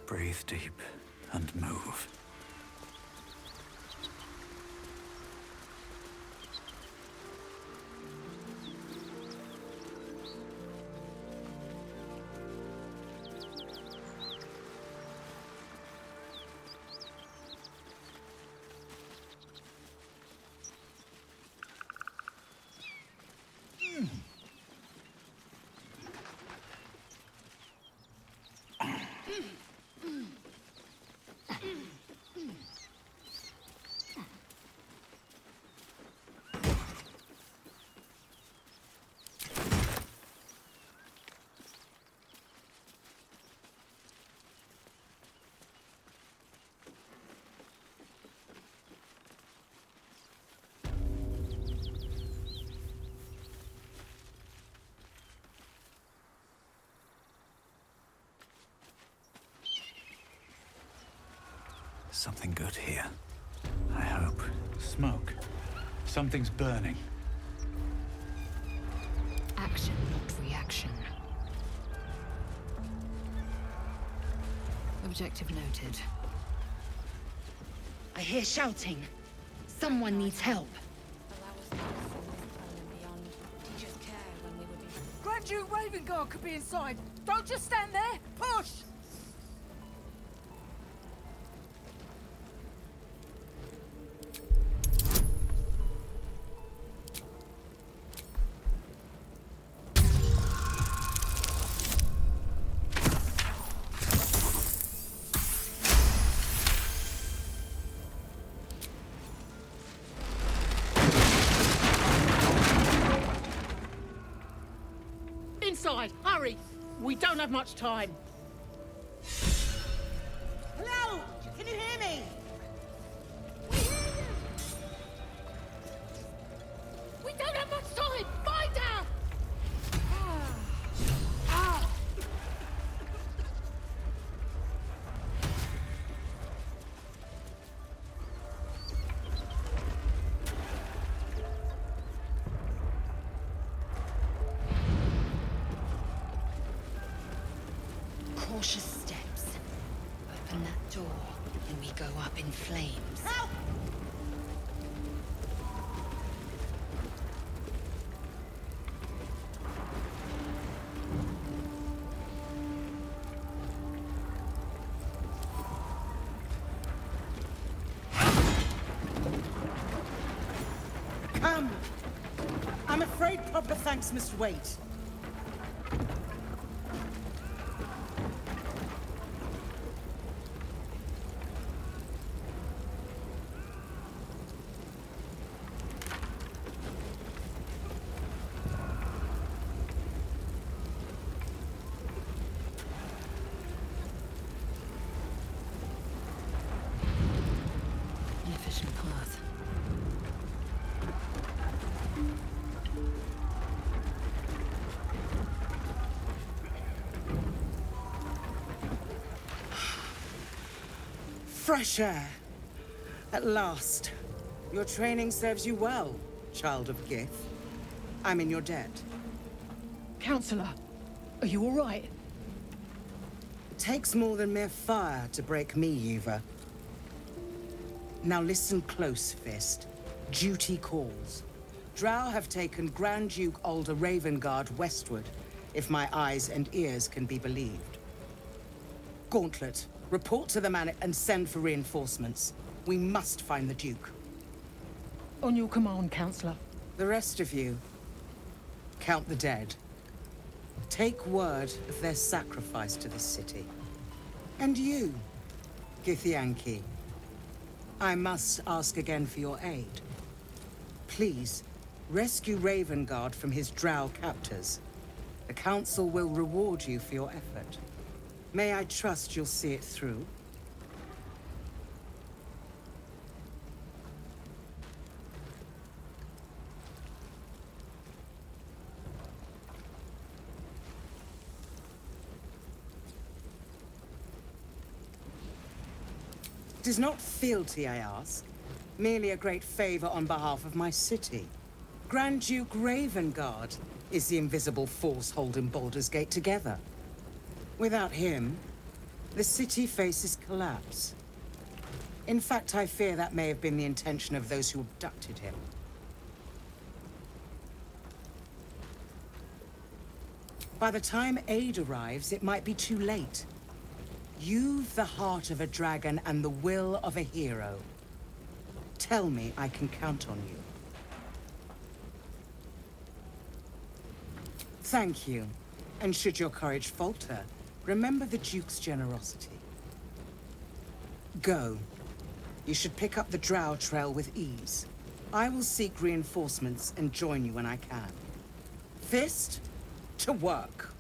Breathe deep and move. Something good here. I hope. Smoke. Something's burning. Action, not reaction. Objective noted. I hear shouting. Someone needs help. Grand Duke Ravengard could be inside. Don't just stand there. Push! Inside, hurry! We don't have much time. Hello! Can you hear me? We don't have much time! Find out! Cautious steps. Open that door, and we go up in flames. Help! Come! I'm afraid proper thanks must wait. Inefficient path. Fresh air. At last. Your training serves you well, child of Gith. I'm in your debt. Counselor, are you all right? It takes more than mere fire to break me, Yuva. Now listen close, Fist. Duty calls. Drow have taken Grand Duke Alder Ravengard westward, if my eyes and ears can be believed. Gauntlet, report to the man and send for reinforcements. We must find the Duke. On your command, Counselor. The rest of you, count the dead. Take word of their sacrifice to this city. And you, Githyanki, I must ask again for your aid. Please, rescue Ravengard from his drow captors. The Council will reward you for your effort. May I trust you'll see it through? It is not fealty, I ask. Merely a great favor on behalf of my city. Grand Duke Ravengard is the invisible force holding Baldur's Gate together. Without him, The city faces collapse. In fact, I fear that may have been the intention of those who abducted him. By the time aid arrives, it might be too late. You've the heart of a dragon and the will of a hero. Tell me I can count on you. Thank you. And should your courage falter, remember the Duke's generosity. Go. You should pick up the Drow trail with ease. I will seek reinforcements and join you when I can. Fist, to work.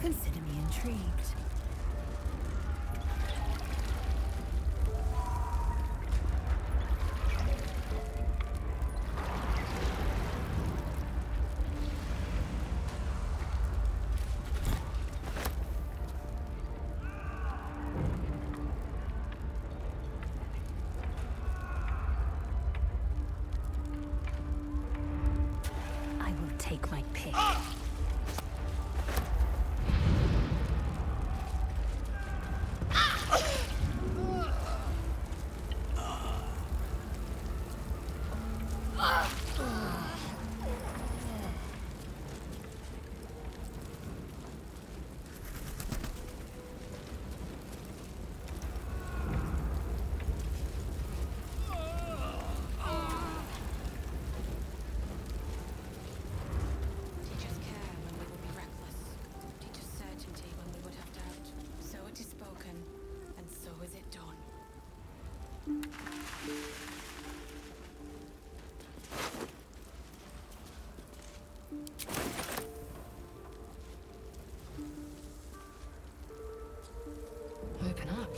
Consider me intrigued. I will take my pick. Open up.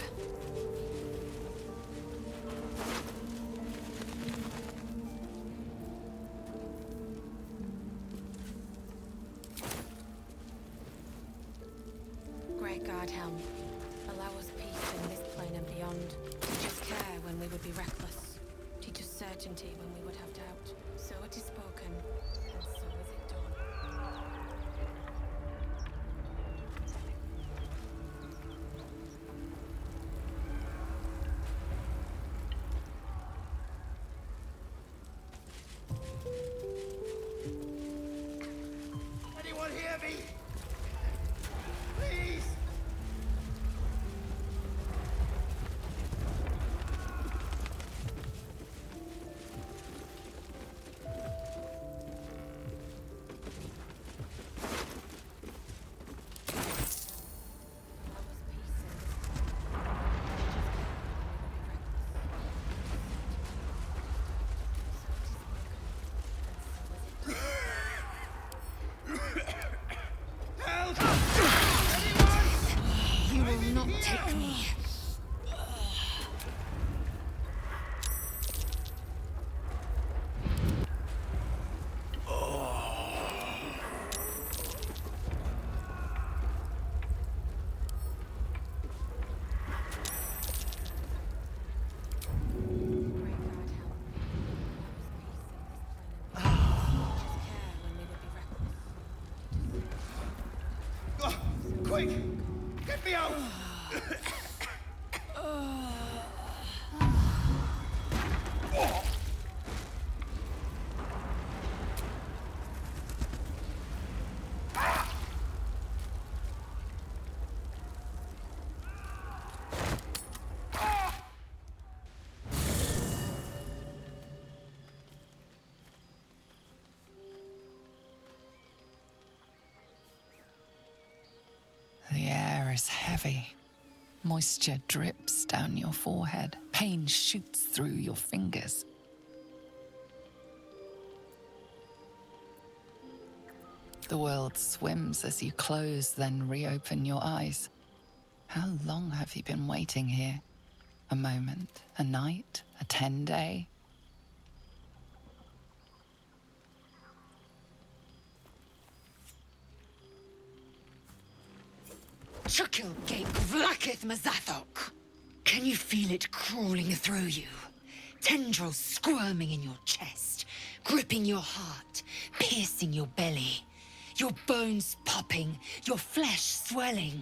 Great God, Helm. Allow us peace in this plane and beyond. Teach us care when we would be reckless. Teach us certainty when we would have doubt. So it is spoken, and so is it done. Please! You will not take me. Quick! Get me out! The air is heavy. Moisture drips down your forehead. Pain shoots through your fingers. The world swims as you close, then reopen your eyes. How long have you been waiting here? A moment, a night, a 10-day? Chukil Gate Vlakith Mazathok! Can you feel it crawling through you? Tendrils squirming in your chest, gripping your heart, piercing your belly. Your bones popping, your flesh swelling.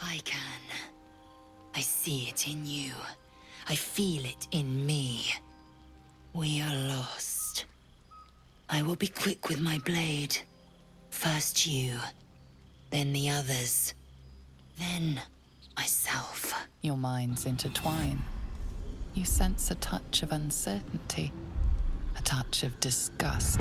I can. I see it in you. I feel it in me. We are lost. I will be quick with my blade. First you, then the others. Then, myself. Your minds intertwine. You sense a touch of uncertainty, a touch of disgust.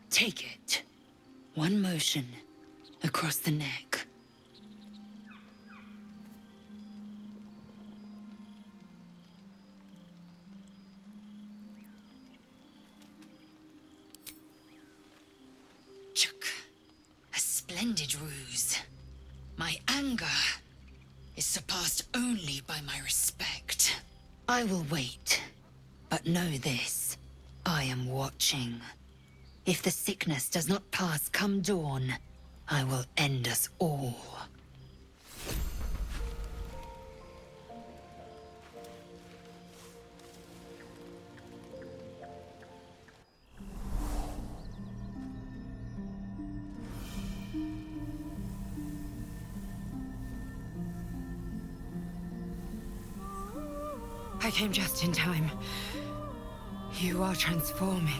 Take it. One motion across the neck. Chuk. A splendid ruse. My anger is surpassed only by my respect. I will wait, but know this. I am watching. If the sickness does not pass come dawn, I will end us all. I came just in time. You are transforming.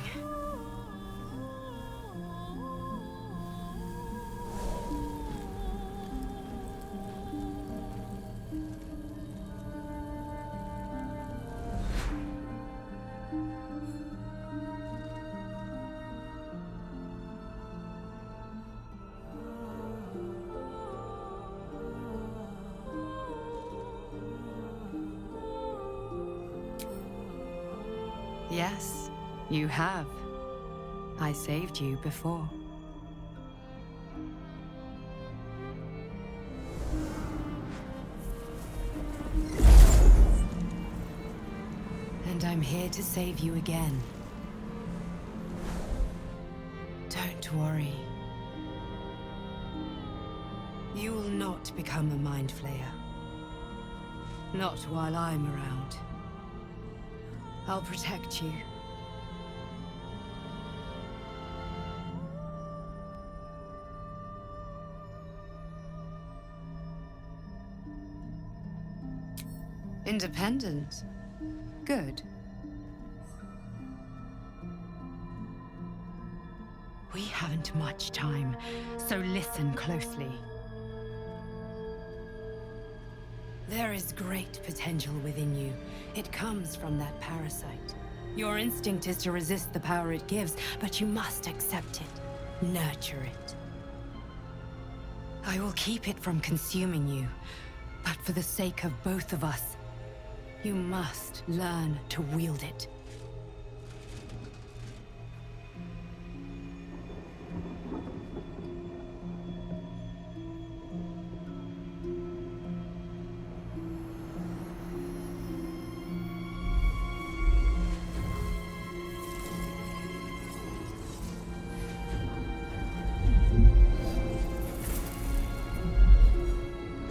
Yes, you have. I saved you before. And I'm here to save you again. Don't worry. You will not become a Mind Flayer. Not while I'm around. I'll protect you. Independent. Good. We haven't much time, so listen closely. There is great potential within you. It comes from that parasite. Your instinct is to resist the power it gives, but you must accept it, nurture it. I will keep it from consuming you, but for the sake of both of us, you must learn to wield it.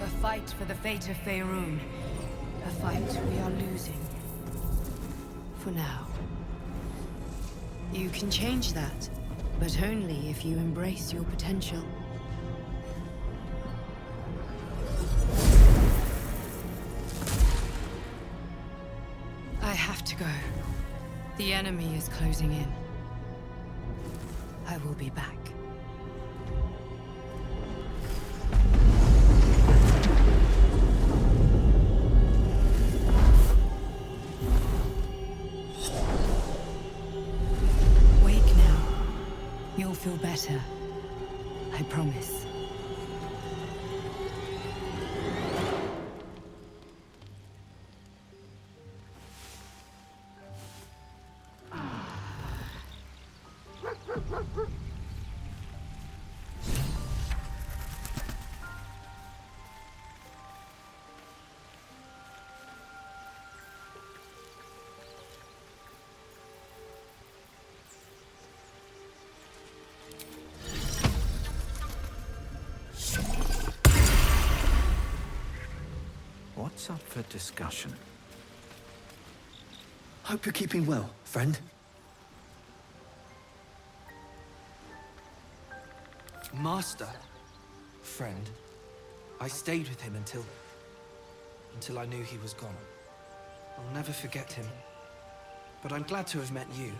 A fight for the fate of Faerun. A fight we are losing. For now. You can change that, but only if you embrace your potential. I have to go. The enemy is closing in. I will be back. You'll feel better. I promise. What's up for discussion? Hope you're keeping well, friend. Master? Friend? I stayed with him until I knew he was gone. I'll never forget him. But I'm glad to have met you.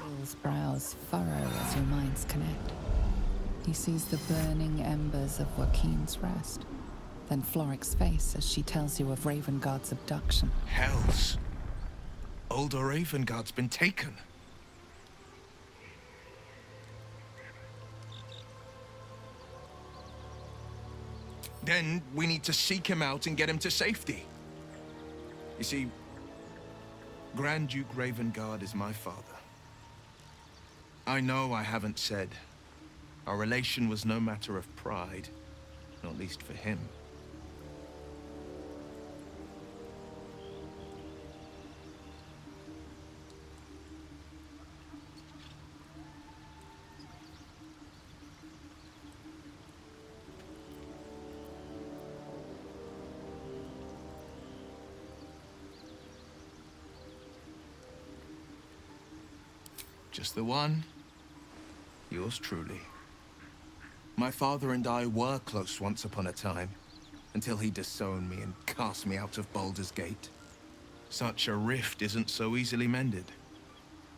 Will's brows furrow as your minds connect. He sees the burning embers of Joaquin's rest, then Floric's face as she tells you of Ravengard's abduction. Hells! Older Ravengard's been taken. Then we need to seek him out and get him to safety. You see, Grand Duke Ravengard is my father. I know I haven't said. Our relation was no matter of pride, not least for him. Just the one. Yours truly. My father and I were close once upon a time, until he disowned me and cast me out of Baldur's Gate. Such a rift isn't so easily mended.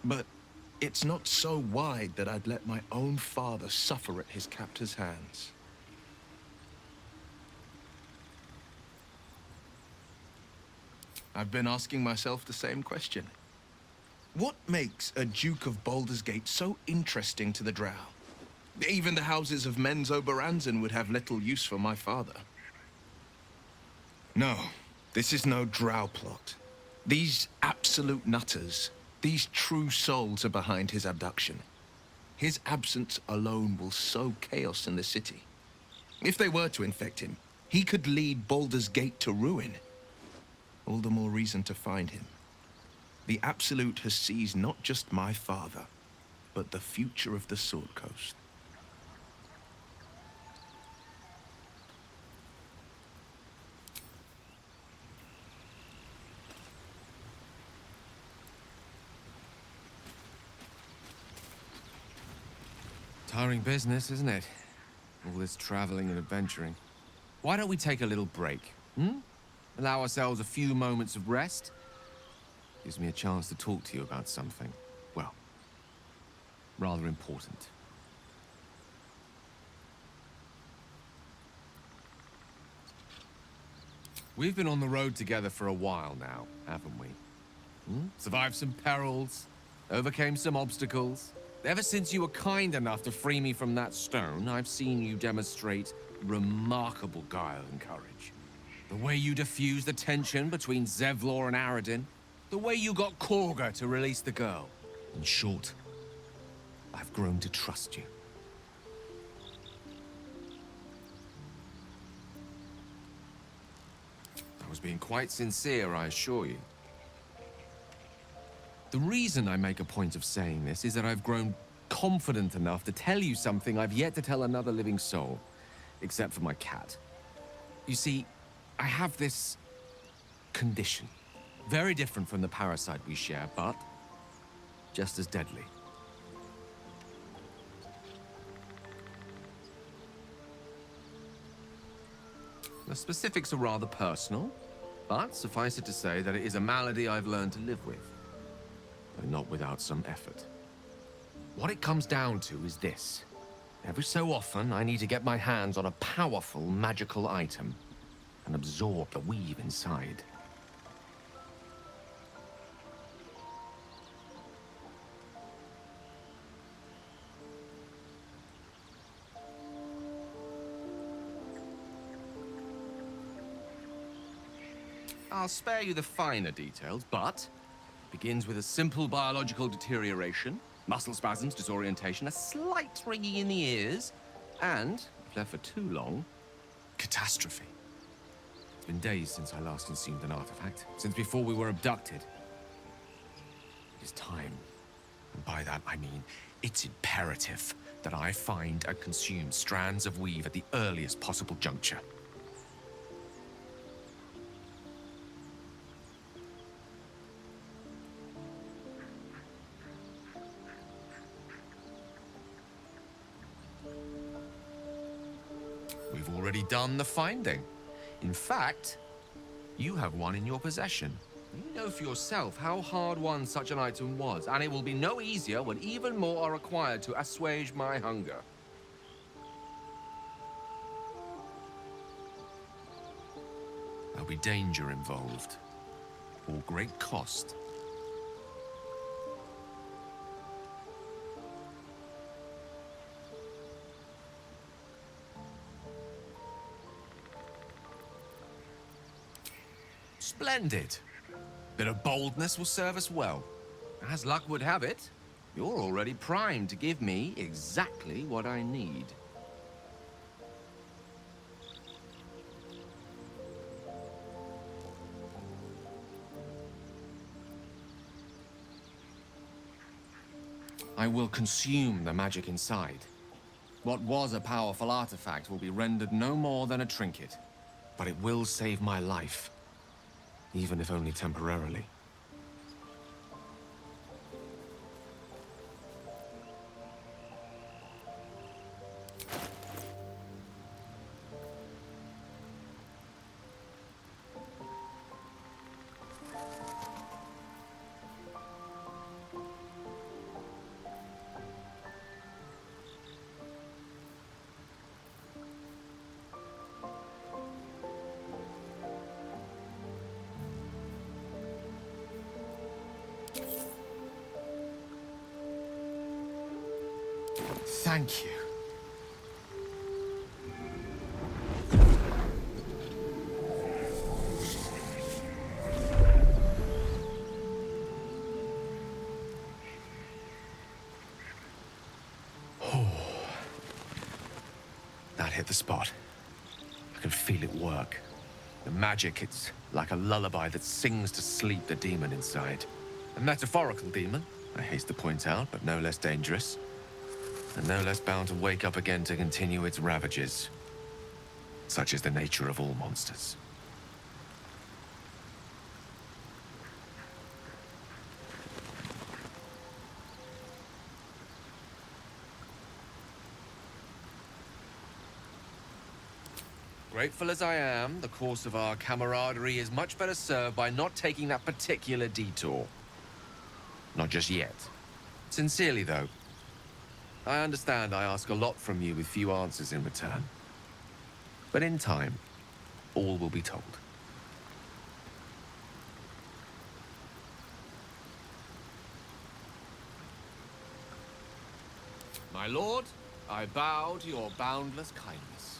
But it's not so wide that I'd let my own father suffer at his captor's hands. I've been asking myself the same question. What makes a Duke of Baldur's Gate so interesting to the Drow? Even the houses of Menzo Baranzan would have little use for my father. No, this is no Drow plot. These absolute nutters, these true souls are behind his abduction. His absence alone will sow chaos in the city. If they were to infect him, he could lead Baldur's Gate to ruin. All the more reason to find him. The Absolute has seized not just my father, but the future of the Sword Coast. Tiring business, isn't it? All this traveling and adventuring. Why don't we take a little break, Allow ourselves a few moments of rest? Gives me a chance to talk to you about something, well, rather important. We've been on the road together for a while now, haven't we? Survived some perils, overcame some obstacles. Ever since you were kind enough to free me from that stone, I've seen you demonstrate remarkable guile and courage. The way you diffused the tension between Zevlor and Aradin. The way you got Korga to release the girl. In short, I've grown to trust you. I was being quite sincere, I assure you. The reason I make a point of saying this is that I've grown confident enough to tell you something I've yet to tell another living soul, except for my cat. You see, I have this condition. Very different from the parasite we share, but just as deadly. The specifics are rather personal, but suffice it to say that it is a malady I've learned to live with, though not without some effort. What it comes down to is this. Every so often, I need to get my hands on a powerful magical item and absorb the weave inside. I'll spare you the finer details, but it begins with a simple biological deterioration, muscle spasms, disorientation, a slight ringing in the ears, and, if left for too long, catastrophe. It's been days since I last consumed an artifact, since before we were abducted. It is time, and by that I mean it's imperative that I find and consume strands of weave at the earliest possible juncture. We've already done the finding. In fact, you have one in your possession. You know for yourself how hard-won such an item was, and it will be no easier when even more are required to assuage my hunger. There'll be danger involved, or great cost. Splendid. Bit of boldness will serve us well. As luck would have it, you're already primed to give me exactly what I need. I will consume the magic inside. What was a powerful artifact will be rendered no more than a trinket, but it will save my life. Even if only temporarily. Thank you. That hit the spot. I can feel it work. The magic, it's like a lullaby that sings to sleep the demon inside. A metaphorical demon, I haste to point out, but no less dangerous. And no less bound to wake up again to continue its ravages. Such is the nature of all monsters. Grateful as I am, the course of our camaraderie is much better served by not taking that particular detour. Not just yet. Sincerely, though. I understand I ask a lot from you with few answers in return. But in time, all will be told. My lord, I bow to your boundless kindness.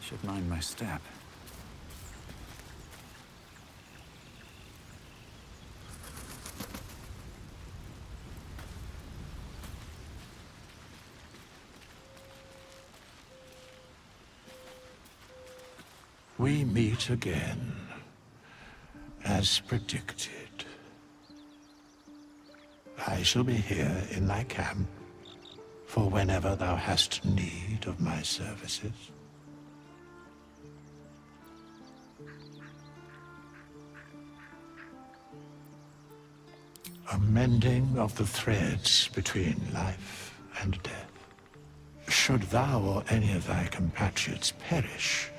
Should mind my step. We meet again, as predicted. I shall be here in thy camp, for whenever thou hast need of my services. A mending of the threads between life and death. Should thou or any of thy compatriots perish,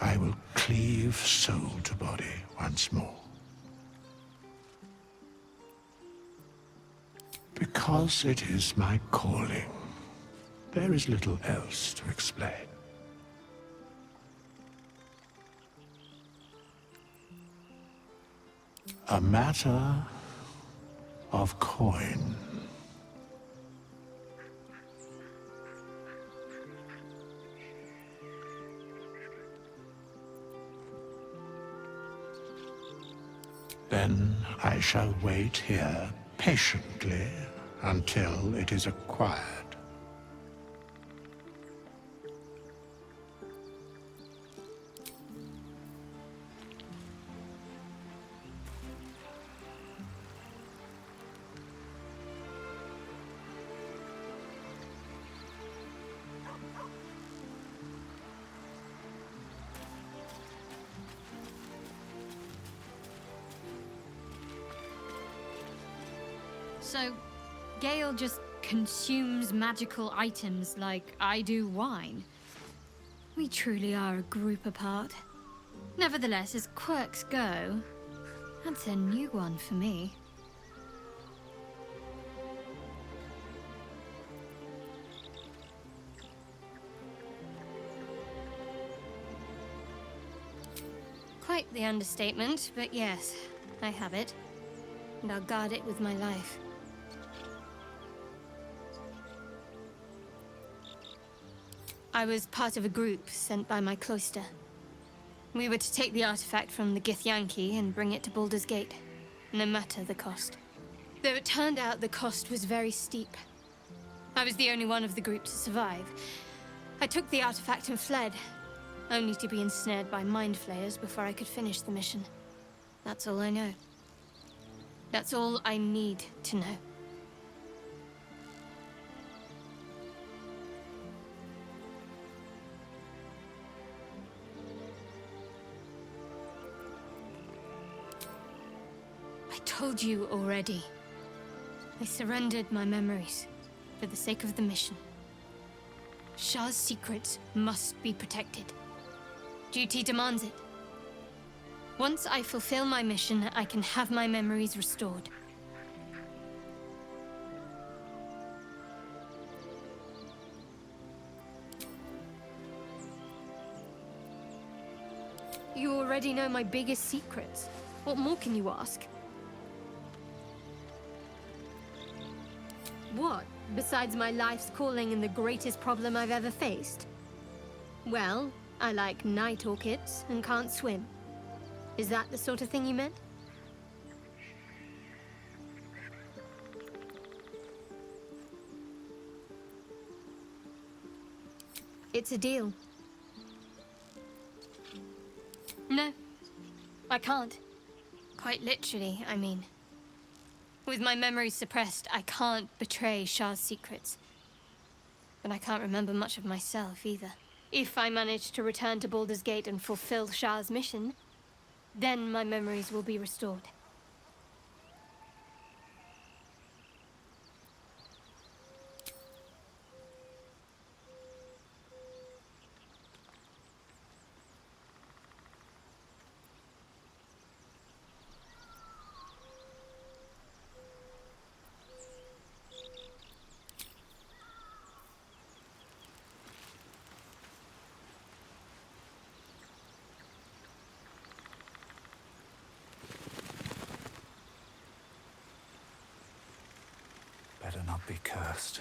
I will cleave soul to body once more. Because it is my calling, there is little else to explain. A matter of coin. Then I shall wait here patiently until it is acquired. So, Gale just consumes magical items like I do wine. We truly are a group apart. Nevertheless, as quirks go, that's a new one for me. Quite the understatement, but yes, I have it. And I'll guard it with my life. I was part of a group sent by my cloister. We were to take the artifact from the Githyanki and bring it to Baldur's Gate, no matter the cost. Though it turned out the cost was very steep. I was the only one of the group to survive. I took the artifact and fled, only to be ensnared by Mind Flayers before I could finish the mission. That's all I know. That's all I need to know. I told you already. I surrendered my memories for the sake of the mission. Shah's secrets must be protected. Duty demands it. Once I fulfill my mission, I can have my memories restored. You already know my biggest secrets. What more can you ask? What, besides my life's calling and the greatest problem I've ever faced? Well, I like night orchids and can't swim. Is that the sort of thing you meant? It's a deal. No, I can't. Quite literally, I mean. With my memories suppressed, I can't betray Shah's secrets. But I can't remember much of myself either. If I manage to return to Baldur's Gate and fulfill Shah's mission, then my memories will be restored. Better not be cursed.